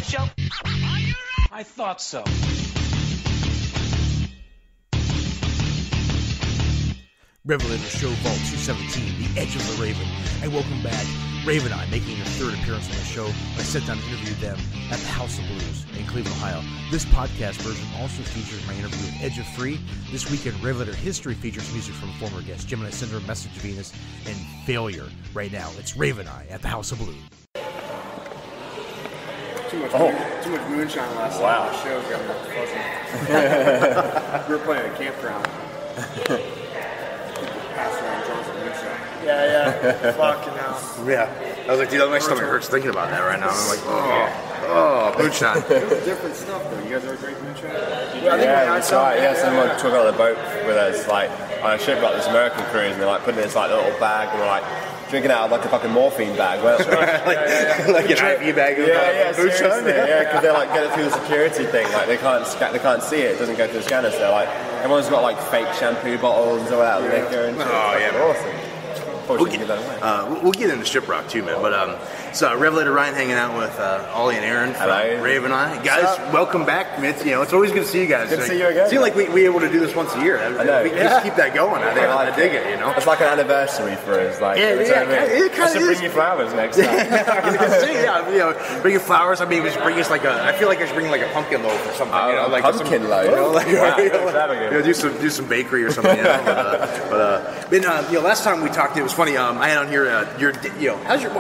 show. I thought so. Revelator Show Vault 217, The Edge of the Raven. And welcome back, Raveneye, making their third appearance on the show. I sat down and interviewed them at the House of Blues in Cleveland, Ohio. This podcast version also features my interview with Edge of Free. This weekend, Revelator History features music from former guests Gemini Syndrome, Message of Venus, and Failure. Right now, it's Raveneye at the House of Blues. Too much moonshine last night on the show got me fuzzy. We were playing at a campground. Passed around drunk with moonshine. Yeah. Fucking hell. Yeah. I was like, dude, my stomach hurts thinking about that right now. I'm like, moonshine. It was different stuff, though. You guys ever drink moonshine? That's right. Yeah, someone took on the boat with us, like, on a ship, like this American cruise, and they're like putting in this like little bag, and we're like drinking out of like a fucking morphine bag. Well, like an IV bag of moonshine? Yeah, because they're like getting through the security thing. Like they can't see it. It doesn't go through the scanner. So like everyone's got like fake shampoo bottles and all that liquor and shit. Oh yeah, awesome. We'll get into Shiprock too, man. But so Revelator Ryan hanging out with Oli and Aaron from Raveneye. Guys, welcome back. It's always good to see you guys. Good to see you again. It seems like we able to do this once a year. I know. We just keep that going. I dig it. It's like an anniversary for us. Like, it kind of is. Bring you flowers next time. Bring you flowers. I mean, just bring us like I feel like I should bring like a pumpkin loaf or something. Like pumpkin loaf. Do some bakery or something. Last time we talked, it was funny. I had on here how's your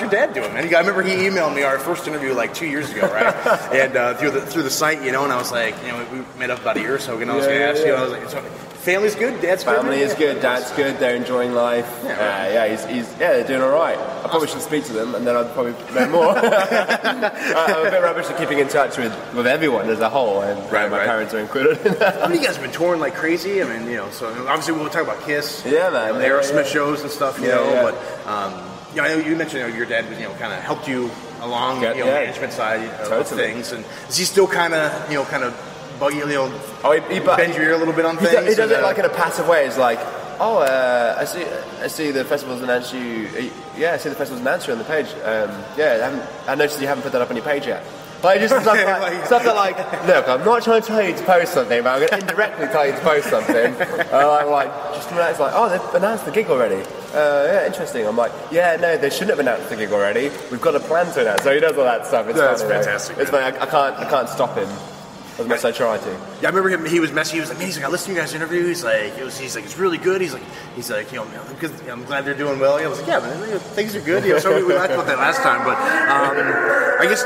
dad doing, man? I remember he emailed me our first interview like 2 years ago, right? And through the site, and I was like, we met up about a year or so ago, and I was going to ask you, I was like, so, family's good, dad's good? Family is good, dad's good, they're enjoying life. They're doing all right. I probably should speak to them, and then I'd probably know more. I'm a bit rubbish at keeping in touch with everyone as a whole, and my parents are included. How many of you guys have been touring like crazy? I mean, so obviously we'll talk about Kiss, man, the Aerosmith shows and stuff, but I know you mentioned your dad was kind of helped you along the management side of things, and is he still kind of buggy, he bends your ear a little bit on things? He does it like in a passive way. It's like, I see the festivals announced you. I see the festivals announced you on the page. I noticed you haven't put that up on your page yet. Like just stuff that like, look, I'm not trying to tell you to post something, but I'm going to indirectly tell you to post something. I'm like, just come out, it's like, they've announced the gig already. Interesting. I'm like, no, they shouldn't have announced the gig already. We've got a plan to announce. So he does all that stuff. It's funny, fantastic. It's funny. I can't stop him as much as I try to. Yeah, I remember him. He was messy. He was like, I listened to you guys' interview. He's like, it's really good. He's like, because I'm glad they're doing well. I was like, man, things are good. So we talked about that last time, but I guess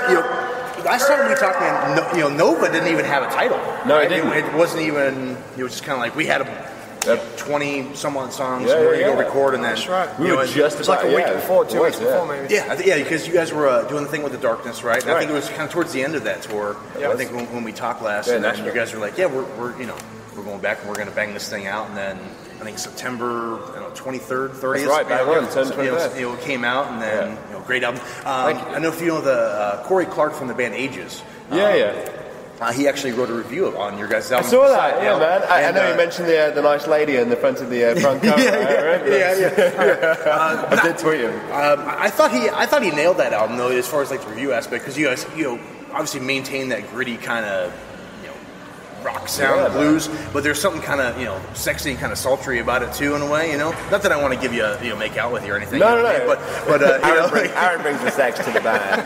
last time we talked, man, Nova didn't even have a title. No, it didn't. It wasn't even. It was just kind of like we had 20 some odd songs. We were going to go record, and then that's right. We were just it's like a week before, 2 weeks before, maybe. Yeah, because you guys were doing the thing with the Darkness, right? And I think it was kind of towards the end of that tour. I think when we talked last, and then you guys were like, we're going back and we're going to bang this thing out, and then I think September 23rd, 30th. That's right, it came out, and then great album. I know if you know the Corey Clark from the band AEGES. He actually wrote a review on your guys' album. I saw that, man. I know you mentioned the nice lady in the front of the front cover. I did tweet him. I thought he nailed that album though, as far as like the review aspect, because you guys obviously maintain that gritty kind of rock sound, blues, but there's something kind of sexy and kind of sultry about it too, in a way. Not that I want to give you make out with you or anything. No. But Aaron brings the sex to the band.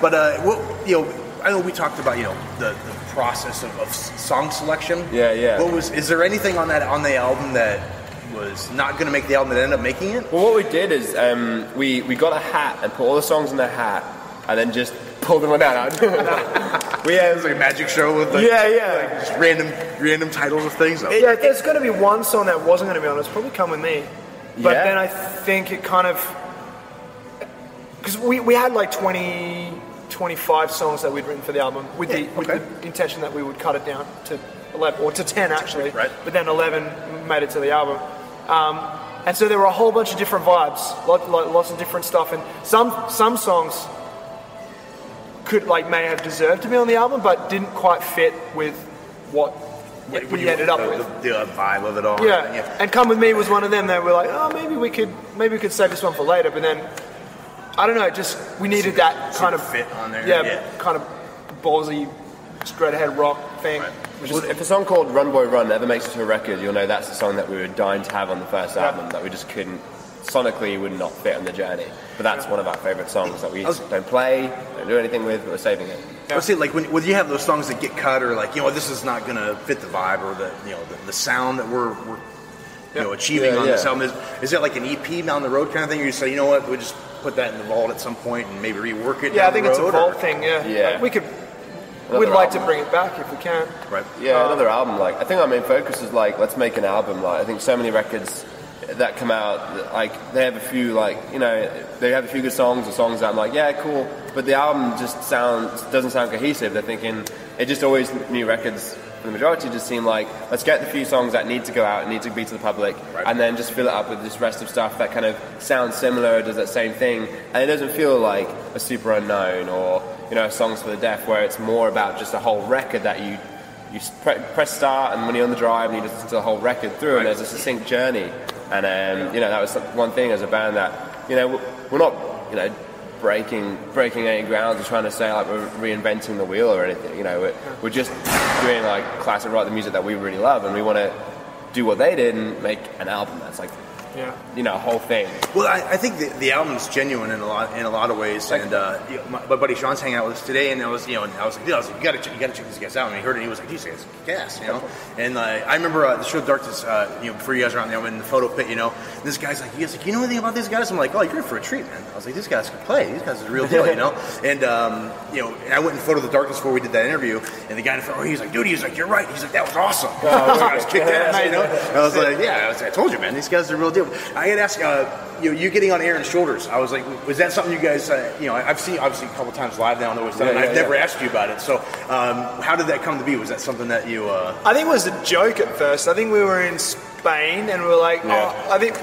But I know we talked about the process of song selection. Is there anything on the album that was not going to make the album that ended up making it? Well, what we did is we got a hat and put all the songs in the hat, and then just pulled them down. It was like a magic show with just random titles of things. There's going to be one song that wasn't going to be on. It's probably Come With Me, but then I think it kind of, because we had like 25 songs that we'd written for the album with the intention that we would cut it down to 11 or to 10 actually, right. But then 11 made it to the album, and so there were a whole bunch of different vibes, lots of different stuff, and some songs may have deserved to be on the album, but didn't quite fit with what we ended up with. The vibe of it all. Yeah, and Come With Me was one of them that we're like, maybe we could save this one for later, but then I don't know, just we needed that kind of fit on there. Yeah, kind of ballsy, straight ahead rock thing. Right. If a song called Run Boy Run ever makes it to a record, you'll know that's the song that we were dying to have on the first album that we just couldn't, sonically would not fit on the journey. But that's one of our favourite songs that we don't play, don't do anything with, but we're saving it. Yeah. Let's see, like when you have those songs that get cut, or like, this is not going to fit the vibe, or the sound that we're achieving on this album. Is it like an EP down the road kind of thing? Or you say, you know what, we'll just put that in the vault at some point and maybe rework it. Yeah, I think it's a vault thing. Yeah. We'd like to bring it back if we can. Right. Yeah, another album. Like, I think our main focus is like, let's make an album. Like, I think so many records that come out, like, they have a few, like, they have a few good songs or songs that I'm like, yeah, cool, but the album just doesn't sound cohesive. They're thinking, it just always, new records for the majority just seem like, let's get the few songs that need to go out and need to be to the public, and then just fill it up with this rest of stuff that kind of sounds similar, does that same thing, and it doesn't feel like a Super Unknown or Songs for the Deaf, where it's more about just a whole record that you press start, and when you're on the drive and you listen to the whole record through, and there's a succinct journey. And that was one thing as a band that we're not breaking any grounds or trying to say like we're reinventing the wheel or anything. We're just doing like classic rock, the music that we really love, and we want to do what they did and make an album that's like a whole thing. Well, I think the album's genuine in a lot of ways. And my buddy Sean's hanging out with us today, and I was like, you gotta check these guys out. And he heard it, and he was like, these guys gas, And I remember the show Darkness, before you guys were out there in the photo pit, and this guy's like, you know anything about these guys? I'm like, oh, you're in for a treat, man. I was like, these guys can play. These guys are the real deal, And I went and photoed the Darkness before we did that interview, and the guy in the photo, he was like, dude, you're right. He's like, that was awesome. I was kicked ass, And I was like, I told you, man, these guys are the real deal. I had asked you getting on Aaron's shoulders. I was like, was that something you guys? I've seen obviously a couple times live now. I've never asked you about it. So, how did that come to be? Was that something that you? I think it was a joke at first. I think we were in Spain and we were like, I think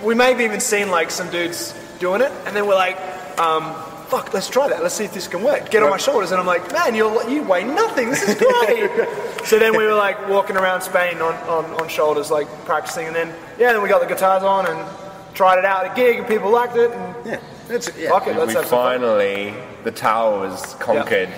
we may have even seen like some dudes doing it, and then we're like, fuck, let's try that. Let's see if this can work. Get on my shoulders, and I'm like, man, you weigh nothing. This is great. So then we were like walking around Spain on shoulders, like practicing, and then we got the guitars on and tried it out at a gig, and people liked it. And fuck it, let's have some finally, the tower was conquered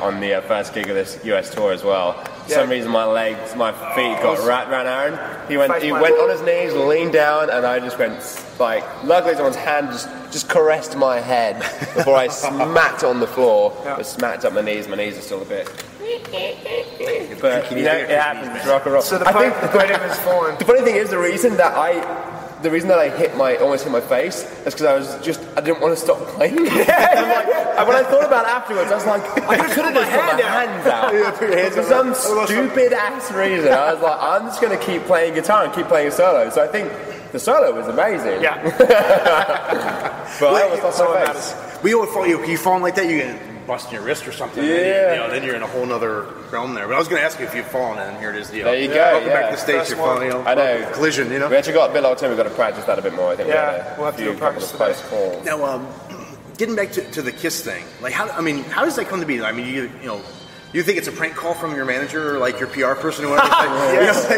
on the first gig of this US tour as well. For some reason, my feet got wrapped around Aaron. He went on his knees, leaned down, and I just went like. Luckily, someone's hand just caressed my head before I smacked on the floor. I smacked up my knees. My knees are still a bit. But it happens. It's rock and roll. So the podium is falling. The funny thing is, the reason that I almost hit my face is because I didn't want to stop playing. When I thought about it afterwards, I was like, I could have just put my hands out. For some stupid ass reason, I was like, I'm just going to keep playing guitar and keep playing a solo. So I think the solo was amazing. Yeah. But I almost lost my face. We always fall. You falling like that, you get busting your wrist or something. Yeah. Then you're in a whole other realm there. But I was going to ask you if you've fallen, and here it is. There you go. Welcome back to the stage. You're falling. I know. Collision. We actually got a bit of time. We've got to practice that a bit more. I think. We'll have to do practice today. Now, getting back to the Kiss thing, like how does that come to be? I mean, you think it's a prank call from your manager or like your PR person or whatever? Yes.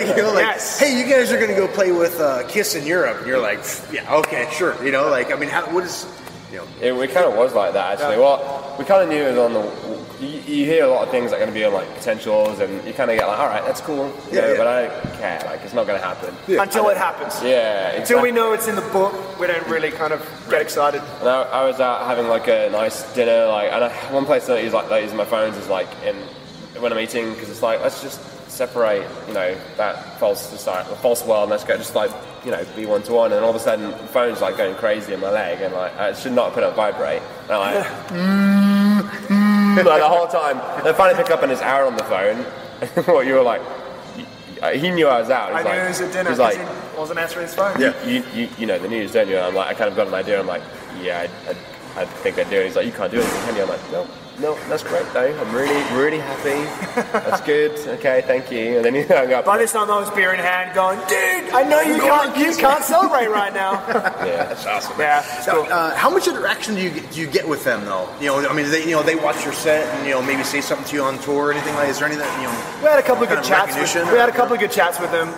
Hey, you guys are going to go play with Kiss in Europe, and you're like, yeah, okay, sure. What is? It kind of was like that actually. Well, we kind of knew it was on the. You hear a lot of things that are going to be on like potentials, and you kind of get like, all right, that's cool. But I don't care. Like, it's not going to happen until it happens. Yeah. Exactly. Until we know it's in the book, we don't really kind of get excited. And I was out having like a nice dinner, and one place that I use my phones is like when I'm eating, because it's like, let's just separate, that false world, and let's go just like, be one-to-one, and all of a sudden the phone's like going crazy in my leg, and like I should not put it on vibrate, and I'm like, like the whole time. And I finally pick up and it's Aaron on the phone. What you were like, he knew I was out. I knew he was at dinner because he wasn't answering his phone. Yeah. You know the news, don't you? And I'm like, I kind of got an idea. I'm like, yeah, I think I do. He's like, you can't do anything, can you? I'm like, no, that's great though. I'm really, really happy. That's good. Okay, thank you. And then he hung up. By this time I was beer in hand going, dude, I know you can't celebrate right now. Yeah, that's awesome. Yeah. So, how much interaction do you get with them though? They watch your set and maybe say something to you on tour or anything like. Is there anything We had a couple of good chats. We had a couple of good chats with them.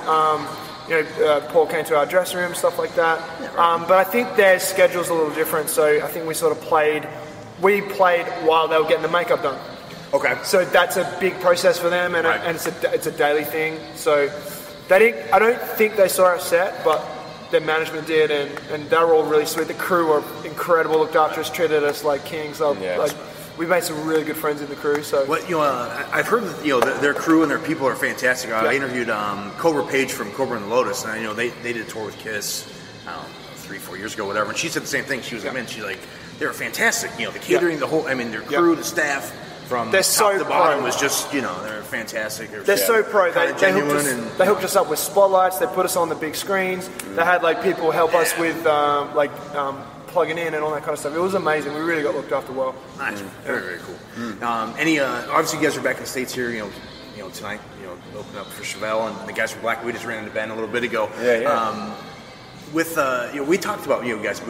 Paul came to our dressing room, stuff like that. Yeah, right. But I think their schedule's a little different, so I think we sort of played while they were getting the makeup done. Okay. So that's a big process for them, and it's a daily thing. So I don't think they saw our set, but their management did, and they were all really sweet. The crew were incredible, looked after us, treated us like kings. So, we've made some really good friends in the crew. So I've heard that their crew and their people are fantastic. I interviewed Cobra Page from Cobra and the Lotus, and they did a tour with Kiss, I don't know, 3-4 years ago, whatever. And she said the same thing. She was like, man, they were fantastic. The catering, the whole, their crew, the staff. From they're top so to bottom pro. was just, they're fantastic. They're so pro. They hooked us up with spotlights. They put us on the big screens. They had people help us with plugging in and all that kind of stuff. It was amazing. We really got looked after well. Nice, very, very cool. Obviously, you guys are back in the States here. Tonight, open up for Chevelle, and the guys from Black. We just ran into the band a little bit ago. We talked about you guys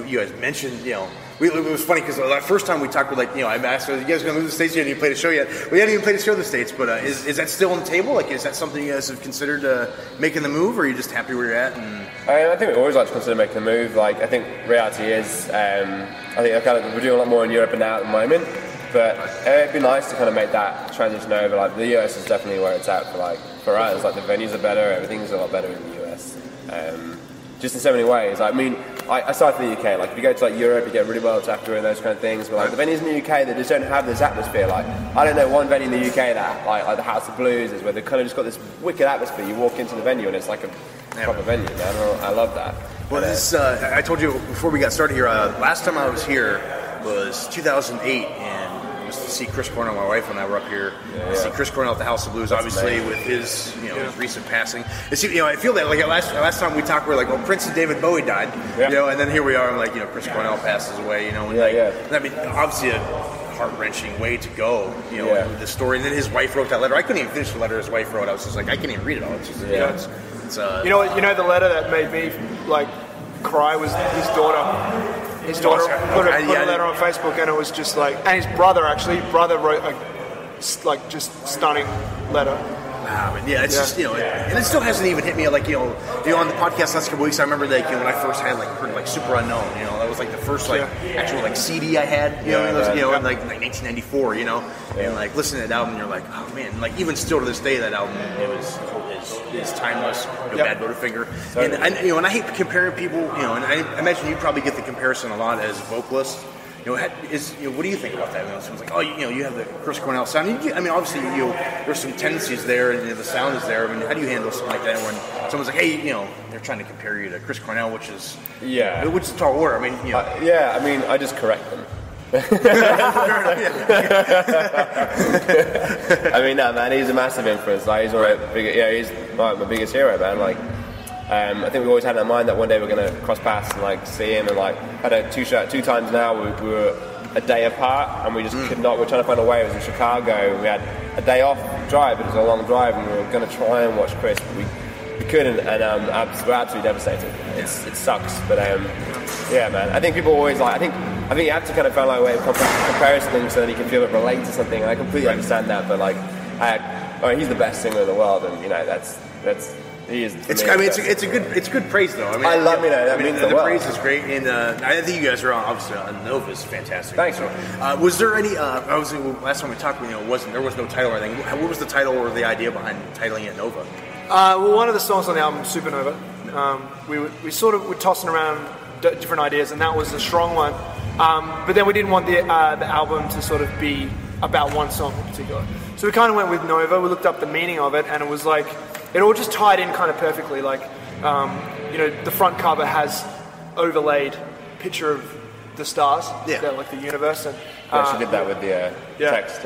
mentioned it was funny because the first time we talked with I asked, are you guys going to move to the States yet? And you played a show yet? We hadn't even played a show in the States, but is that still on the table? Is that something you guys have considered making the move, or are you just happy where you're at? I think we always like to consider making the move. I think reality is, I think we're doing a lot more in Europe and now at the moment, but it'd be nice to kind of make that transition over. The US is definitely where it's at for us. The venues are better, everything's a lot better in the US. Just in so many ways. I started in the UK. If you go to Europe, you get really well looked after and those kind of things. But the venues in the UK, they just don't have this atmosphere. I don't know one venue in the UK that like the House of Blues is, where they kind of just got this wicked atmosphere. You walk into the venue and it's like a proper venue. Man. I love that. Well, I told you before we got started here. Last time I was here was 2008, and it was to see Chris Cornell, my wife, and I were up here to see Chris Cornell at the House of Blues. That's obviously amazing. With his his recent passing. I feel that last time we talked, we were like, well, Prince and David Bowie died, and then here we are, and Chris Cornell passes away, obviously a heart-wrenching way to go, the story. And then his wife wrote that letter. I couldn't even finish the letter his wife wrote. I was just like, I can't even read it all. It's just, it's the letter that made me cry was his daughter. His daughter put a letter on Facebook, and it was just and his brother wrote just stunning letter. It's just and it still hasn't even hit me. On the podcast last couple weeks, I remember when I first had heard Super Unknown. That was the first actual CD I had. In 1994. And listening to that album, you're like, oh man. Even still to this day, that album is timeless. Bad Butterfinger. And I hate comparing people. And I imagine you probably get the comparison a lot as vocalists. What do you think about that? Someone's like, you have the Chris Cornell sound. Obviously, there's some tendencies there, and the sound is there. How do you handle something like that when someone's like, hey, they're trying to compare you to Chris Cornell, which is a tall order. I just correct them. No, man, he's a massive influence. He's he's my biggest hero, man. I think we always had in our mind that one day we're going to cross paths and see him, and had a two times now. We were a day apart, and we just could not. We're trying to find a way. It was in Chicago, and we had a day off drive. It was a long drive, and we were going to try and watch Chris, but we couldn't, and we're absolutely devastated. It sucks, but man. I think people always I think you have to kind of find a way of compare things so that you can feel it relate to something. And I completely understand that, but he's the best singer in the world, and that's. He is. It's good praise though. I love the praise is great, and I think you guys are obviously on Nova is fantastic. Thanks. So, was there any? Obviously, last time we talked, there was no title or anything. What was the title or the idea behind titling it Nova? One of the songs on the album, Supernova, we were tossing around different ideas, and that was a strong one. But then we didn't want the album to sort of be about one song in particular. So we kind of went with Nova. We looked up the meaning of it, and it was it all just tied in kind of perfectly. The front cover has overlaid picture of the stars, the universe. And she did that with the text.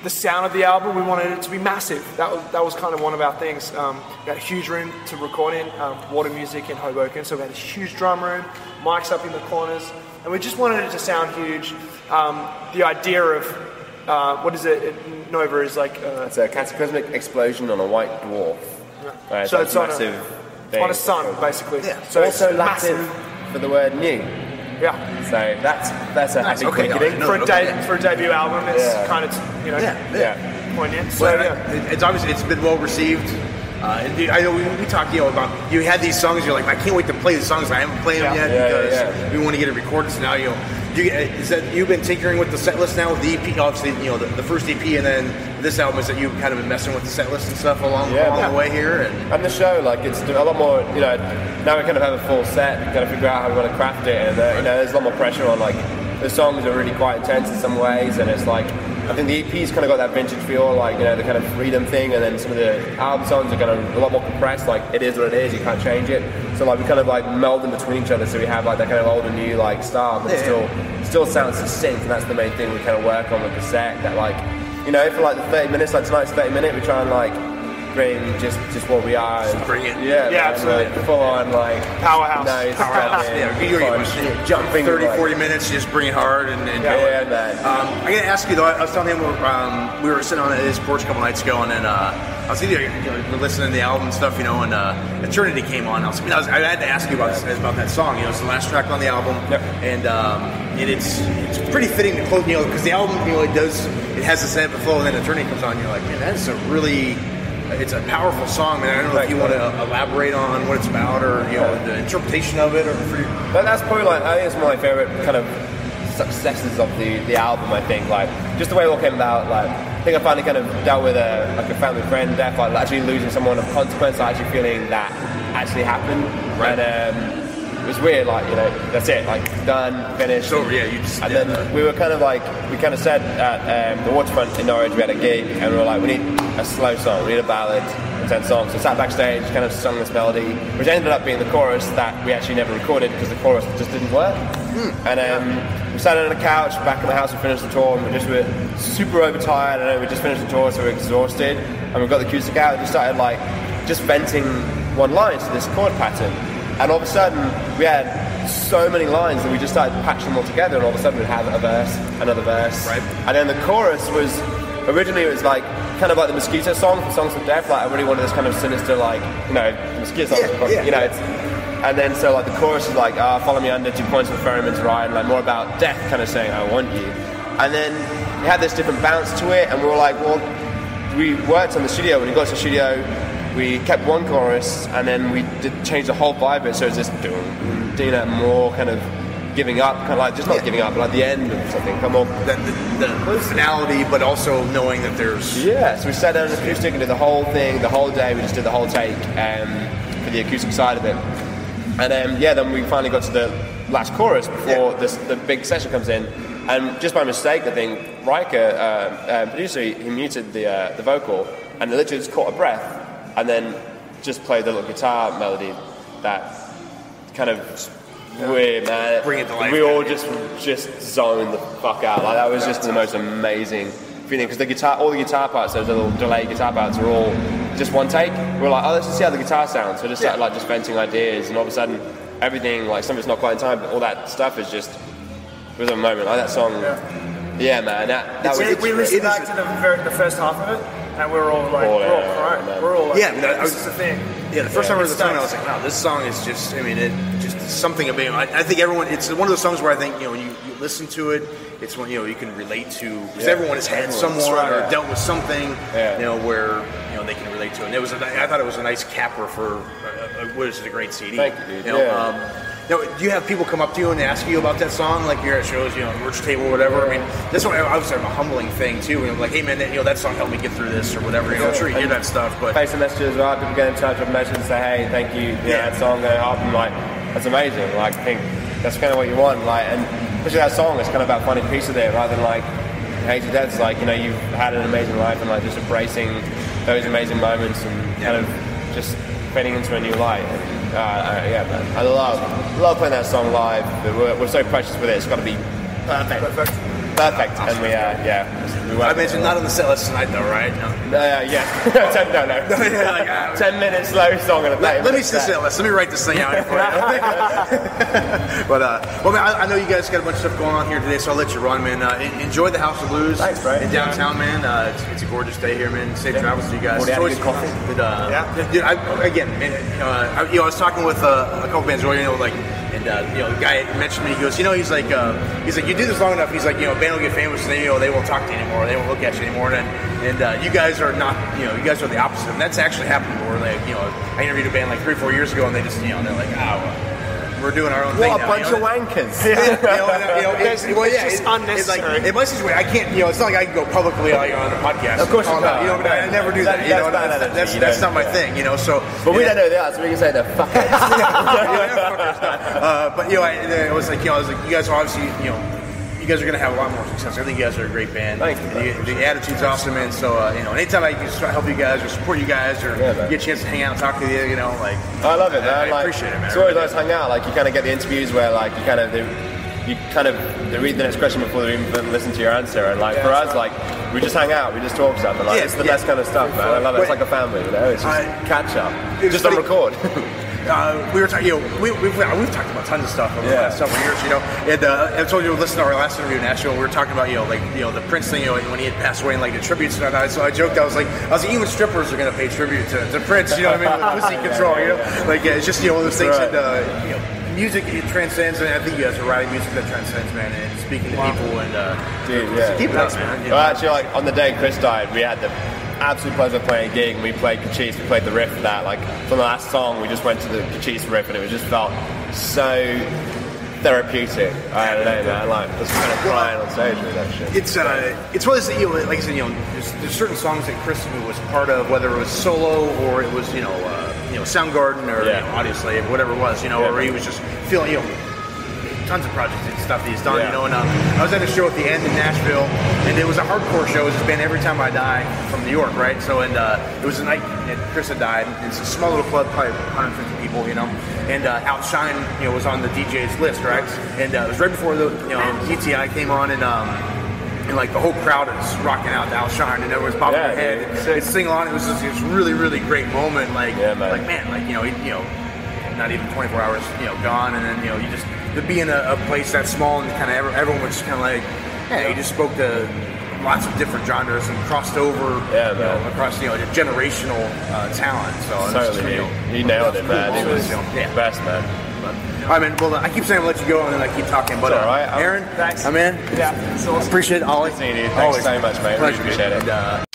The sound of the album, we wanted it to be massive. That was kind of one of our things. We had a huge room to record in, Water Music in Hoboken, so we had a huge drum room, mics up in the corners, and we just wanted it to sound huge. The idea of what is it? Nova is it's a cataclysmic explosion on a white dwarf. So it's massive on a sun, basically. Yeah. So also Latin for the word new. Yeah. So that's a happy beginning for a debut album. It's kind of poignant. So it's obviously it's been well received. And dude, I know we talked, about you had these songs. You're like, I can't wait to play the songs. I haven't played them yet because we want to get it recorded. So now, is that you've been tinkering with the set list now with the EP? Obviously, the first EP, and then this album, is that you've kind of been messing with the set list and stuff along the way here? And the show, like, it's a lot more, now we kind of have a full set, kind of figure out how we want to craft it, and there's a lot more pressure on, like, the songs are really quite intense in some ways, and it's like, I think the EP's kind of got that vintage feel, like, the kind of freedom thing, and then some of the album songs are kind of a lot more compressed, like, it is what it is, you can't change it. So, like, we kind of, like, meld them between each other, so we have, like, that kind of old and new, like, style, but it still sounds succinct, and that's the main thing we kind of work on with the set, that, like, for, like, the 30 minutes, like, tonight's 30 minute, we try and, like, bring just what we are. Just bring it. Yeah, absolutely. Like, full on, like, powerhouse. You're jumping 30-40 minutes, just bring it hard. And man. I gotta ask you though. I was telling him we were sitting on his porch a couple nights ago, and then I was listening to the album and stuff, and Eternity came on. I had to ask you about that song. It's the last track on the album, and it's pretty fitting to close. Because the album, it has this ebb and flow, and then Eternity comes on. And you're like, man, that is it's a powerful song, man. I don't know if you want to elaborate on what it's about, or the interpretation of it, But that's probably I think it's one of my favorite kind of successes of the album. I think just the way it all came about. I think I finally kind of dealt with a family friend death, actually losing someone of consequence, actually feeling that actually happened, right? And it was weird, that's it, done, finished. So then we were kind of we kind of said at the Waterfront in Norwich, we had a gig, and we were like, we need a slow song, we need a ballad, 10 songs. So sat backstage, kind of sung this melody, which ended up being the chorus that we actually never recorded because the chorus just didn't work. And we sat on a couch back in the house, we finished the tour, and we were super overtired. I know we just finished the tour, so we were exhausted, and we got the acoustic out and just started just venting one line to this chord pattern. And all of a sudden, we had so many lines that we just started patching them all together, and all of a sudden we'd have a verse, another verse. Right. And then the chorus was, originally it was kind of like the Mosquito song from Songs of Death. I really wanted this kind of sinister, the Mosquito song. And then so the chorus is follow me under 2 points of pheromones ride, and more about death, kind of saying I want you. And then it had this different bounce to it, and we were we worked on the studio. When we got to the studio, we kept one chorus, and then we changed the whole vibe of it, so it's this more kind of giving up, kind of just not giving up, but the end of something. Come on, the finality, but also knowing that there's so we sat down an acoustic and did the whole thing, the whole day. We just did the whole take for the acoustic side of it, and then we finally got to the last chorus before the big session comes in. And just by mistake, I think Riker, producer, he muted the vocal, and literally just caught a breath, and then just played the little guitar melody that kind of weird, man. Bring it to life. We all just zoned the fuck out. That was just the most amazing feeling, because all the guitar parts, those little delay guitar parts, are all just one take. We were let's just see how the guitar sounds. So we just started just venting ideas, and all of a sudden, everything, some of it's not quite in time, but all that stuff is just. It was a moment, that song. Yeah, man. We listened back to the first half of it, and we were all crying. We're all this is the thing. Yeah, the first time I heard the song, I was like, wow, this song is just, just something about it. I think everyone, it's one of those songs where I think, when you listen to it, it's one, you can relate to, because everyone has had someone or dealt with something, where, they can relate to it. And I thought it was a nice capper for, what is it, a great CD. Thank you, dude. Now, do you have people come up to you and ask you about that song, like you're at shows, merch table or whatever? I mean, this one obviously a humbling thing too. And I'm like, hey man, that song helped me get through this or whatever. I'm sure you hear that stuff, but Facebook messages, right? People get in touch with messages and say, hey, thank you. That song going up, and that's amazing. I think that's kind of what you want. And especially that song, it's kind of about finding peace with it, rather than hate your death. You've had an amazing life, and just embracing those amazing moments and kind of just fading into a new light. Man. I love playing that song live. We're so precious with it. It's got to be perfect. And we I mentioned not on the set list tonight though, right? No. 10 minutes slow song on a day. Let me see the set list. Let me write this thing out here for you. But man, I know you guys got a bunch of stuff going on here today, so I'll let you run, man. Enjoy the House of Blues. Thanks, bro. In downtown, man. It's a gorgeous day here, man. Safe travels to you guys. Good coffee. Dude, I was talking with a couple bands earlier, and the guy mentioned me. He goes, he's like, you do this long enough. He's like, a band will get famous, and they won't talk to you anymore. They won't look at you anymore. And you guys are not, you guys are the opposite. And that's actually happened. Where like, I interviewed a band like 3-4 years ago, and they just, they're like, we're doing our own thing now. What a bunch of wankers. It's unnecessary. In my situation, I can't, it's not like I can go publicly on the podcast. Of course you can't. I never do that. That's not my thing, so. But we don't know that, so we can say they're fuckers. But, I was like, you guys are obviously, you guys are going to have a lot more success. I think you guys are a great band. Thank you. The attitude's awesome, and so anytime I can just help you guys or support you guys or get a chance to hang out and talk to you, like I love it, man. I appreciate it, man. It's always nice to hang out. Like you kind of get the interviews where like they read the next question before they even listen to your answer, and like for us, like we just hang out, we just talk stuff, and like it's the best kind of stuff, man. I love it. It's like a family, It's just catch up, just on record. We were talking, we've talked about tons of stuff over the last several years, And I told you, listen to our last interview in Nashville. We were talking about, the Prince thing, when he had passed away, and like the tributes and all that. So I joked, I was like, even strippers are going to pay tribute to Prince. You know what I mean? With pussy control, Like it's just one of those things that music, it transcends, and I think you guys are writing music that transcends, man, and speaking to people and keep it up, man. Well, actually, like on the day Chris died, we had the absolute pleasure playing a gig, and we played Cachice. We played the riff of that. Like from the last song, we just went to the Cachice riff, and it just felt so therapeutic. I don't know, man. Like just kind of crying on stage with that shit. It's one of those, like I said, there's certain songs that Chris was part of, whether it was solo or it was Soundgarden or Audioslave, whatever it was, or he was just feeling tons of projects and stuff that he's done, and I was at a show at the End in Nashville, and it was a hardcore show. It was this band Every Time I Die from New York, right? So, and it was the night that Chris had died, and it's a small little club, probably 150 people, and Outshine, was on the DJ's list, right? And it was right before the, DTI came on, and like the whole crowd is rocking out to Outshine, and everyone's bobbing their head and singing along. It was just this really, really great moment, not even 24 hours, gone, and then, you just, to be in a place that small and kind of everyone was just kind of like, you just spoke to lots of different genres and crossed over, across, generational talent. So totally, he nailed it, man. He was best, man. All right, man. Well, I keep saying I'll let you go, and then I keep talking. But all right, Aaron, thanks. I'm in. Yeah, it's awesome. Appreciate it, Ollie. Thanks so much, mate. Really appreciate it. And,